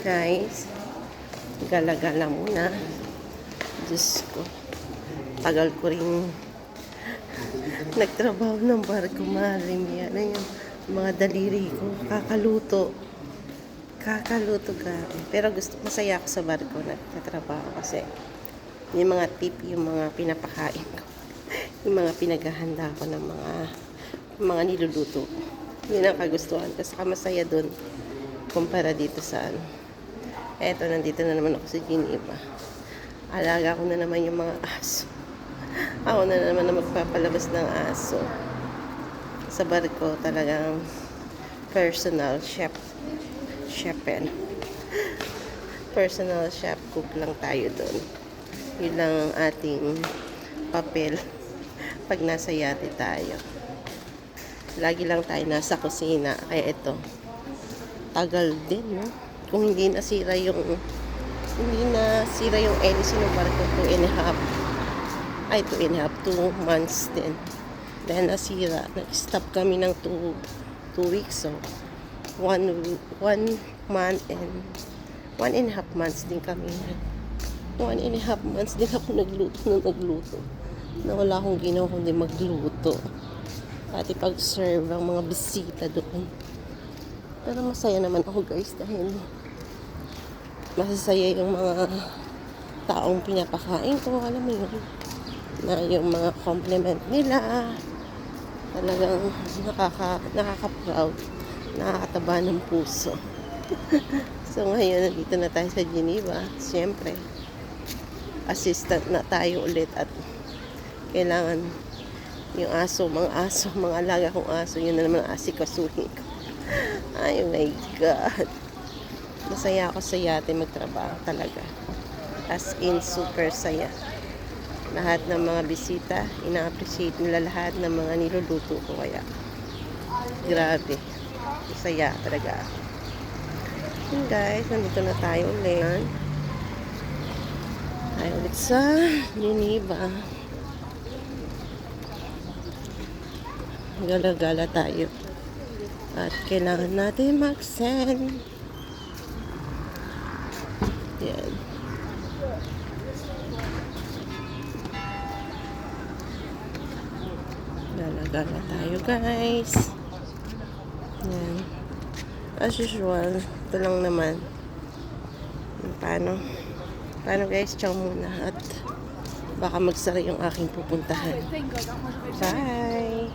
guys. Gala-gala muna. Diyos ko. Tagal ko rin nagtrabaho ng barko, marim. Yan yung mga daliri ko. Kakaluto ka. Pero masaya ako sa barko nagtatrabaho kasi yung mga tip, yung mga pinapakain ko. Yung mga pinaghahanda ko ng mga niluluto. Yun ang kagustuhan. Kasi masaya dun kumpara dito sa eto, nandito na naman ako sa Geneva. Alaga ko na naman yung mga aso. Ako na naman na magpapalabas ng aso. Sa barko talagang personal chef. Personal chef cook lang tayo doon. Yun lang ang ating papel pag nasa yate tayo. Lagi lang tayo nasa kusina. Kaya ito, tagal din, no? Kung hindi nasira yung hélice ng barko, 2 months din. Dahil nasira, nag-stop kami ng 2 weeks, so 1 month and 1.5 months din kami. 1.5 months din ako nagluto. Na wala akong ginawa kundi magluto. Pati pag-serve ang mga bisita doon. Pero masaya naman ako guys dahil masasaya yung mga taong pinapakain ko. Alam mo yun, na yung mga compliment nila talagang nakaka-proud, nakakataba ng puso. So ngayon nandito na tayo sa Geneva. Siyempre assistant na tayo ulit at kailangan yung mga alaga kong aso, yun na naman asikasuhin ko. Ay my God, masaya ako sa yate magtrabaho talaga, as in super saya. Lahat ng mga bisita ina-appreciate nila lahat ng mga niluluto ko, kaya grabe, masaya talaga ako. Yun guys, nandito na tayo ulit. Tayo ulit sa Geneva. Gala-gala tayo. At kailangan natin mag-send. Yan. Gala-gala tayo guys. Yan. As usual, ito lang naman. Paano guys, ciao muna. At baka magsara yung aking pupuntahan. Bye!